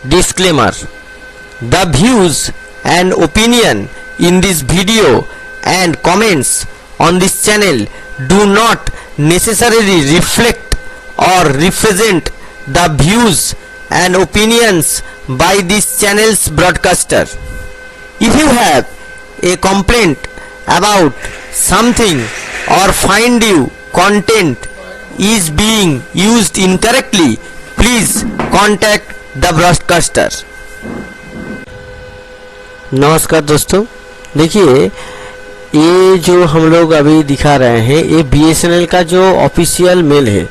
Disclaimer: the views and opinion in this video and comments on this channel do not necessarily reflect or represent the views and opinions by this channel's broadcaster. If you have a complaint about something or find you content is being used incorrectly, please contact the broadcaster. नमस्कार दोस्तों, देखिए ये जो हम लोग अभी दिखा रहे हैं ये BSNL का जो ऑफिशियल मेल है।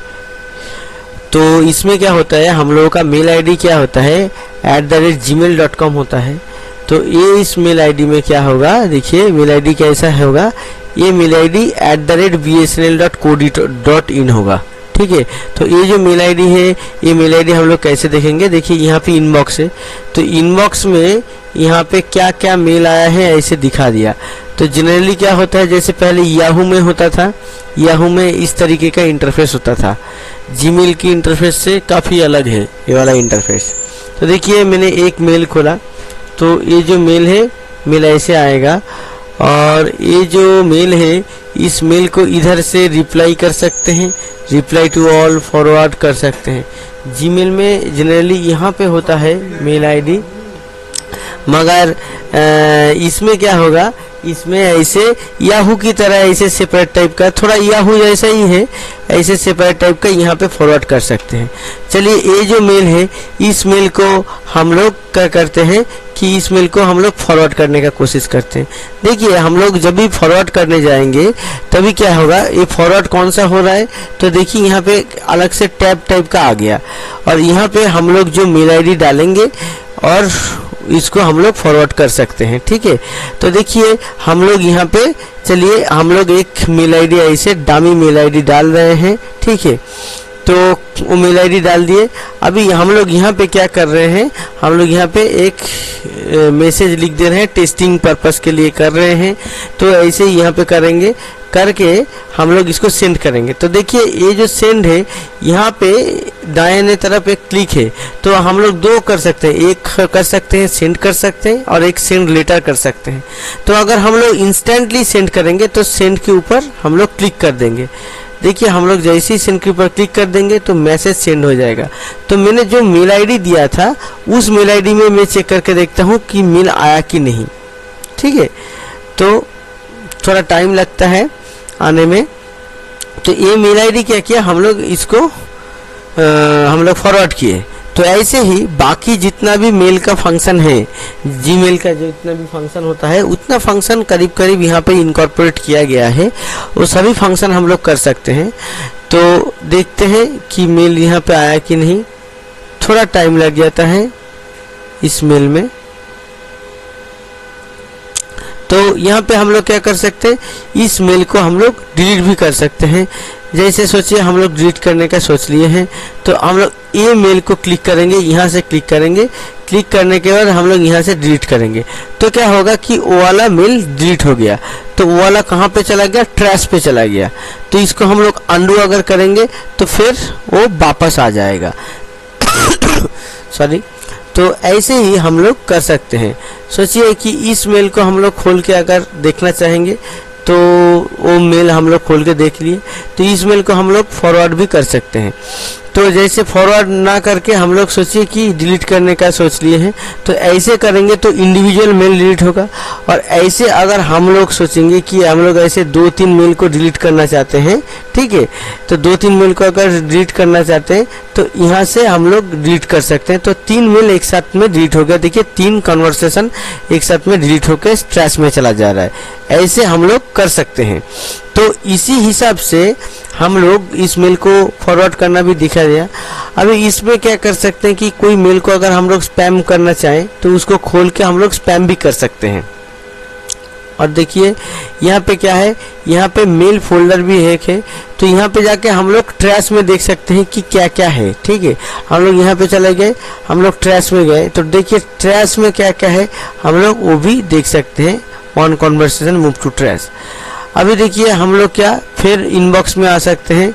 तो इसमें क्या होता है, हम लोगों का मेल आईडी क्या होता है @gmail.com होता है। तो ये इस मेल आईडी में क्या होगा, देखिए मेल आईडी कैसा होगा, ये मेल आईडी @bsnl.co.in होगा। ठीक है, तो ये जो मेल आईडी है ये मेल आईडी हम लोग कैसे देखेंगे, देखिए यहाँ पे इनबॉक्स है। तो इनबॉक्स में यहाँ पे क्या क्या मेल आया है ऐसे दिखा दिया। तो जनरली क्या होता है, जैसे पहले याहू में होता था, याहू में इस तरीके का इंटरफेस होता था। जीमेल की इंटरफेस से काफ़ी अलग है ये वाला इंटरफेस। तो देखिए मैंने एक मेल खोला, तो ये जो मेल है मेल ऐसे आएगा, और ये जो मेल है इस मेल को इधर से रिप्लाई कर सकते हैं, रिप्लाई टू ऑल फॉरवर्ड कर सकते हैं। जीमेल में जनरली यहाँ पे होता है मेल आईडी, मगर इसमें क्या होगा, इसमें ऐसे याहू की तरह ऐसे सेपरेट टाइप का, थोड़ा याहू जैसा ही है, ऐसे सेपरेट टाइप का यहाँ पे फॉरवर्ड कर सकते हैं। चलिए ये जो मेल है इस मेल को हम लोग क्या करते हैं कि इस मेल को हम लोग फॉरवर्ड करने का कोशिश करते हैं। देखिए हम लोग जब भी फॉरवर्ड करने जाएंगे तभी क्या होगा, ये फॉरवर्ड कौन सा हो रहा है, तो देखिए यहाँ पे अलग से टैब टाइप का आ गया, और यहाँ पे हम लोग जो मेल आईडी डालेंगे और इसको हम लोग फॉरवर्ड कर सकते हैं। ठीक है, तो देखिए हम लोग यहाँ पे, चलिए हम लोग एक मेल आईडी ऐसे डामी मेल आईडी डाल रहे हैं। ठीक है, तो वो मेल आईडी डाल दिए। अभी हम लोग यहाँ पे क्या कर रहे हैं, हम लोग यहाँ पे एक मैसेज लिख दे रहे हैं, टेस्टिंग पर्पस के लिए कर रहे हैं। तो ऐसे ही यहाँ पे करेंगे, करके हम लोग इसको सेंड करेंगे। तो देखिए ये जो सेंड है यहाँ पे दाहिने तरफ एक क्लिक है, तो हम लोग दो कर सकते हैं, एक कर सकते हैं सेंड कर सकते हैं और एक सेंड लेटर कर सकते हैं। तो अगर हम लोग इंस्टेंटली सेंड करेंगे तो सेंड के ऊपर हम लोग क्लिक कर देंगे। देखिए हम लोग जैसे ही सेंड के ऊपर क्लिक कर देंगे तो मैसेज सेंड हो जाएगा। तो मैंने जो मेल आईडी दिया था उस मेल आईडी में मैं चेक करके देखता हूँ कि मेल आया कि नहीं। ठीक है, तो थोड़ा टाइम लगता है आने में। तो ये मेल आईडी क्या किया, हम लोग इसको हम लोग फॉरवर्ड किए। तो ऐसे ही बाकी जितना भी मेल का फंक्शन है, जीमेल का जो इतना भी फंक्शन होता है उतना फंक्शन करीब करीब यहाँ पे इनकॉर्पोरेट किया गया है, वो सभी फंक्शन हम लोग कर सकते हैं। तो देखते हैं कि मेल यहाँ पे आया कि नहीं, थोड़ा टाइम लग जाता है इस मेल में। तो यहाँ पे हम लोग क्या कर सकते हैं, इस मेल को हम लोग डिलीट भी कर सकते हैं। जैसे सोचिए हम लोग डिलीट करने का सोच लिए हैं, तो हम लोग ये मेल को क्लिक करेंगे, यहाँ से क्लिक करेंगे, क्लिक करने के बाद हम लोग यहाँ से डिलीट करेंगे। तो क्या होगा कि वो वाला मेल डिलीट हो गया, तो वो वाला कहाँ पे चला गया, ट्रैश पे चला गया। तो इसको हम लोग अंडू अगर करेंगे तो फिर वो वापस आ जाएगा। सॉरी, तो ऐसे ही हम लोग कर सकते हैं। सोचिए कि इस मेल को हम लोग खोल के अगर देखना चाहेंगे तो वो मेल हम लोग खोल के देख लिए, तो इस मेल को हम लोग फॉरवर्ड भी कर सकते हैं। तो जैसे फॉरवर्ड ना करके हम लोग सोचिए कि डिलीट करने का सोच लिए हैं, तो ऐसे करेंगे तो इंडिविजुअल मेल डिलीट होगा। और ऐसे अगर हम लोग सोचेंगे कि हम लोग ऐसे 2-3 मेल को डिलीट करना चाहते हैं, ठीक है, तो 2-3 मेल को अगर डिलीट करना चाहते हैं तो यहाँ से हम लोग डिलीट कर सकते हैं। तो 3 मेल एक साथ में डिलीट हो गया। देखिए 3 कन्वर्सेशन एक साथ में डिलीट होकर ट्रैश में चला जा रहा है। ऐसे हम लोग कर सकते हैं। तो इसी हिसाब से हम लोग इस मेल को फॉरवर्ड करना भी दिखा दिया। अभी इसमें क्या कर सकते हैं कि कोई मेल को अगर हम लोग स्पैम करना चाहें तो उसको खोल के हम लोग स्पैम भी कर सकते हैं। और देखिए यहाँ पे क्या है, यहाँ पे मेल फोल्डर भी एक है, तो यहाँ पे जाके हम लोग ट्रैश में देख सकते हैं कि क्या क्या है। ठीक है, हम लोग यहाँ पे चले गए, हम लोग ट्रैश में गए, तो देखिए ट्रैश में क्या क्या है हम लोग वो भी देख सकते हैं। On conversation move to trash. अभी देखिए हम लोग क्या फिर इनबॉक्स में आ सकते हैं,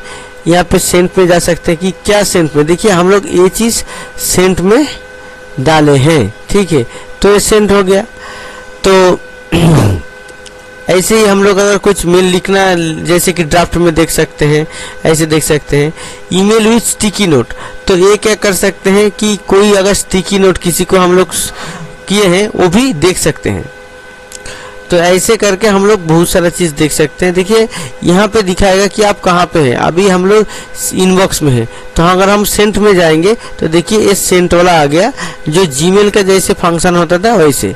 यहाँ पे सेंट में जा सकते हैं कि क्या सेंट में। देखिए हम लोग ये चीज़ सेंट में डाले हैं, ठीक है। तो ये सेंड हो गया। तो ऐसे ही हम लोग अगर कुछ मेल लिखना, जैसे कि ड्राफ्ट में देख सकते हैं, ऐसे देख सकते हैं ईमेल विथ स्टिकी नोट। तो ये क्या कर सकते हैं कि कोई अगर स्टिकी नोट किसी को हम लोग किए हैं वो भी देख सकते हैं। तो ऐसे करके हम लोग बहुत सारा चीज़ देख सकते हैं। देखिए यहाँ पे दिखाएगा कि आप कहाँ पे हैं। अभी हम लोग इनबॉक्स में हैं, तो अगर हम सेंट में जाएंगे तो देखिए ये सेंट वाला आ गया, जो जीमेल का जैसे फंक्शन होता था वैसे।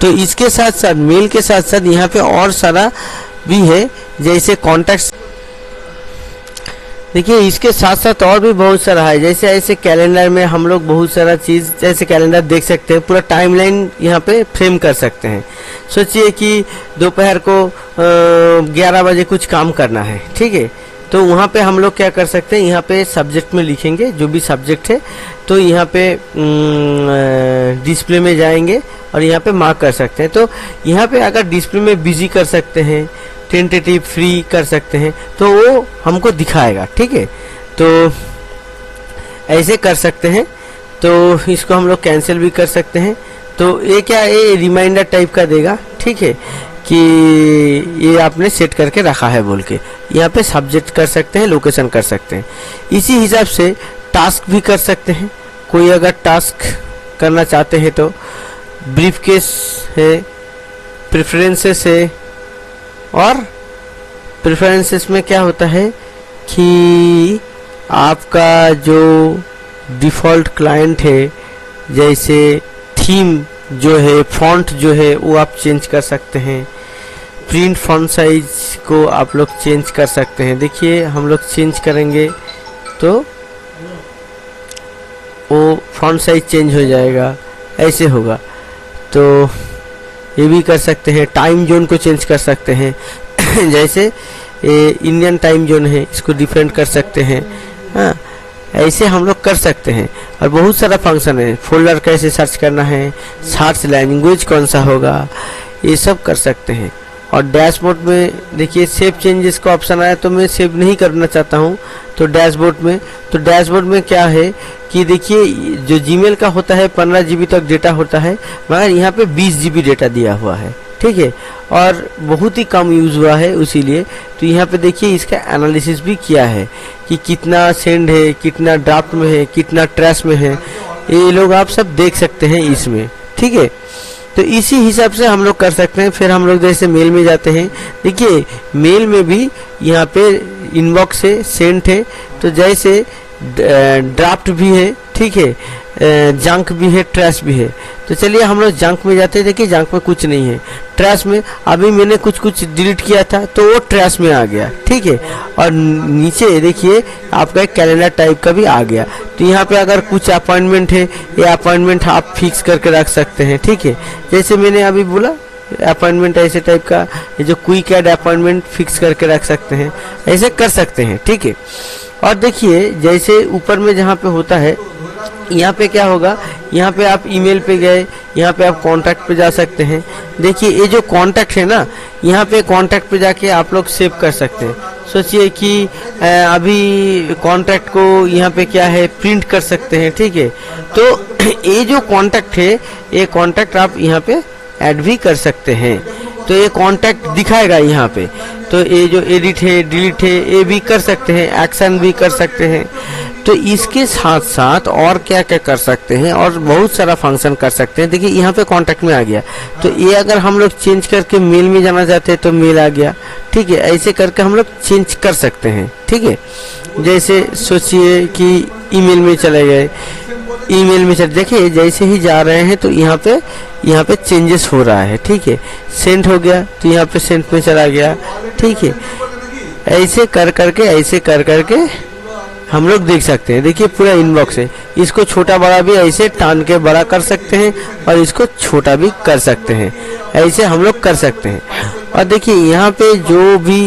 तो इसके साथ साथ मेल के साथ साथ यहाँ पे और सारा भी है, जैसे कॉन्टैक्ट्स। देखिए इसके साथ साथ और भी बहुत सारा है, जैसे ऐसे कैलेंडर में हम लोग बहुत सारा चीज़, जैसे कैलेंडर देख सकते हैं, पूरा टाइमलाइन यहाँ पे फ्रेम कर सकते हैं। सोचिए कि दोपहर को 11 बजे कुछ काम करना है, ठीक है। तो वहाँ पे हम लोग क्या कर सकते हैं, यहाँ पे सब्जेक्ट में लिखेंगे जो भी सब्जेक्ट है। तो यहाँ पे डिस्प्ले में जाएंगे और यहाँ पे मार्क कर सकते हैं। तो यहाँ पे अगर डिस्प्ले में बिजी कर सकते हैं, टेंटेटिव फ्री कर सकते हैं, तो वो हमको दिखाएगा, ठीक है। तो ऐसे कर सकते हैं। तो इसको हम लोग कैंसिल भी कर सकते हैं। तो ये क्या, ये रिमाइंडर टाइप का देगा, ठीक है, कि ये आपने सेट करके रखा है बोल के। यहाँ पे सब्जेक्ट कर सकते हैं, लोकेशन कर सकते हैं। इसी हिसाब से टास्क भी कर सकते हैं। कोई अगर टास्क करना चाहते हैं तो ब्रीफ केस है, प्रेफरेंसेस है। और प्रेफरेंसेस में क्या होता है कि आपका जो डिफ़ॉल्ट क्लाइंट है, जैसे थीम जो है, फॉन्ट जो है, वो आप चेंज कर सकते हैं। प्रिंट फॉन्ट साइज को आप लोग चेंज कर सकते हैं। देखिए हम लोग चेंज करेंगे तो वो फॉन्ट साइज चेंज हो जाएगा, ऐसे होगा। तो ये भी कर सकते हैं। टाइम जोन को चेंज कर सकते हैं जैसे इंडियन टाइम जोन है, इसको डिफरेंट कर सकते हैं। हाँ, ऐसे हम लोग कर सकते हैं। और बहुत सारा फंक्शन है। फोल्डर कैसे सर्च करना है, सर्च लैंग्वेज कौन सा होगा, ये सब कर सकते हैं। और डैशबोर्ड में देखिए सेव चेंजेस का ऑप्शन आया, तो मैं सेव नहीं करना चाहता हूँ। तो डैशबोर्ड में क्या है कि देखिए जो जीमेल का होता है 15 GB तक डेटा होता है, मगर यहाँ पे 20 GB डेटा दिया हुआ है, ठीक है। और बहुत ही कम यूज़ हुआ है इसीलिए। तो यहाँ पे देखिए इसका एनालिसिस भी किया है कि कितना सेंड है, कितना ड्राफ्ट में है, कितना ट्रैश में है, ये लोग आप सब देख सकते हैं इसमें, ठीक है। तो इसी हिसाब से हम लोग कर सकते हैं। फिर हम लोग जैसे मेल में जाते हैं, देखिए मेल में भी यहाँ पे इनबॉक्स है, सेंट है। तो जैसे ड्राफ्ट भी है, ठीक है, जंक भी है, ट्रैश भी है। तो चलिए हम लोग जंक में जाते हैं। देखिए जंक में कुछ नहीं है। ट्रैश में अभी मैंने कुछ डिलीट किया था, तो वो ट्रैश में आ गया, ठीक है। और नीचे देखिए आपका एक कैलेंडर टाइप का भी आ गया। तो यहाँ पे अगर कुछ अपॉइंटमेंट है, ये अपॉइंटमेंट आप फिक्स करके रख सकते हैं, ठीक है। जैसे मैंने अभी बोला अपॉइंटमेंट ऐसे टाइप का, ये जो क्विक ऐड अपॉइंटमेंट फिक्स करके रख सकते हैं, ऐसे कर सकते हैं, ठीक है। और देखिए जैसे ऊपर में जहाँ पे होता है, यहाँ पे क्या होगा, यहाँ पे आप ईमेल पे गए, यहाँ पे आप कांटेक्ट पे जा सकते हैं। देखिए ये जो कांटेक्ट है ना, यहाँ पे कांटेक्ट पे जाके आप लोग सेव कर सकते हैं। सोचिए कि अभी कांटेक्ट को यहाँ पे क्या है, प्रिंट कर सकते हैं, ठीक है। तो ये जो कांटेक्ट है, ये कांटेक्ट आप यहाँ पे ऐड भी कर सकते हैं। तो ये कांटेक्ट दिखाएगा यहाँ पे। तो ये जो एडिट है, डिलीट है, ये भी कर सकते हैं, एक्शन भी कर सकते हैं। तो इसके साथ साथ और क्या क्या कर सकते हैं, और बहुत सारा फंक्शन कर सकते हैं। देखिए यहाँ पे कांटेक्ट में आ गया। तो ये अगर हम लोग चेंज करके मेल में जाना चाहते हैं तो मेल आ गया, ठीक है। ऐसे करके हम लोग चेंज कर सकते हैं, ठीक है। जैसे सोचिए कि ईमेल में चले गए, ईमेल में देखिए जैसे ही जा रहे हैं तो यहाँ पे चेंजेस हो रहा है, ठीक है। सेंड हो गया तो यहाँ पे सेंड में चला गया, ठीक है। ऐसे कर करके हम लोग देख सकते हैं। देखिए पूरा इनबॉक्स है। इसको छोटा बड़ा भी ऐसे टान के बड़ा कर सकते हैं और इसको छोटा भी कर सकते हैं, ऐसे हम लोग कर सकते हैं। और देखिए यहाँ पे जो भी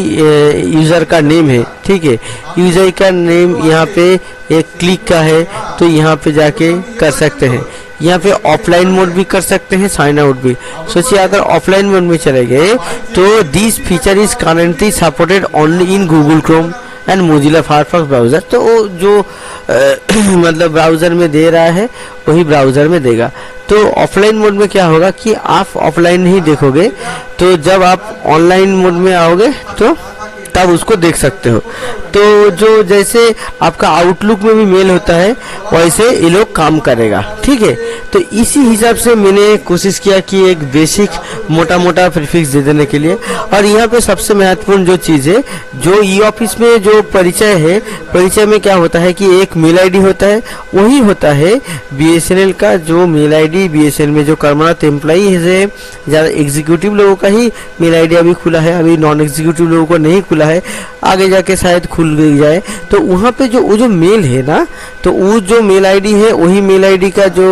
यूज़र का नेम है, ठीक है, यूज़र का नेम यहाँ पे एक क्लिक का है, तो यहाँ पे जाके कर सकते हैं। यहाँ पे ऑफलाइन मोड भी कर सकते हैं, साइन आउट भी। सोचिए अगर ऑफलाइन मोड में चले गए तो this feature is currently supported only in Google Chrome, and Mozilla Firefox browser. तो वो जो मतलब ब्राउज़र में दे रहा है वही ब्राउज़र में देगा। तो ऑफलाइन मोड में क्या होगा कि आप ऑफलाइन नहीं देखोगे, तो जब आप ऑनलाइन मोड में आओगे तो तब उसको देख सकते हो। तो जो जैसे आपका आउटलुक में भी मेल होता है वैसे ये लोग काम करेगा, ठीक है। तो इसी हिसाब से मैंने कोशिश किया कि एक बेसिक मोटा मोटा प्रीफिक्स दे देने के लिए। और यहाँ पे सबसे महत्वपूर्ण जो चीज़ है, जो ई ऑफिस में जो परिचय है, परिचय में क्या होता है कि एक मेल आईडी होता है, वही होता है बीएसएनएल का जो मेल आईडी। बीएसएनएल में जो कर्मरत एम्प्लॉई है, ज़्यादा एग्जीक्यूटिव लोगों का ही मेल आईडी अभी खुला है, अभी नॉन एग्जीक्यूटिव लोगों को नहीं खुला है, आगे जाके शायद खुल जाए। तो वहाँ पे जो वो जो मेल है ना, तो वो जो मेल आईडी है वही मेल आईडी का जो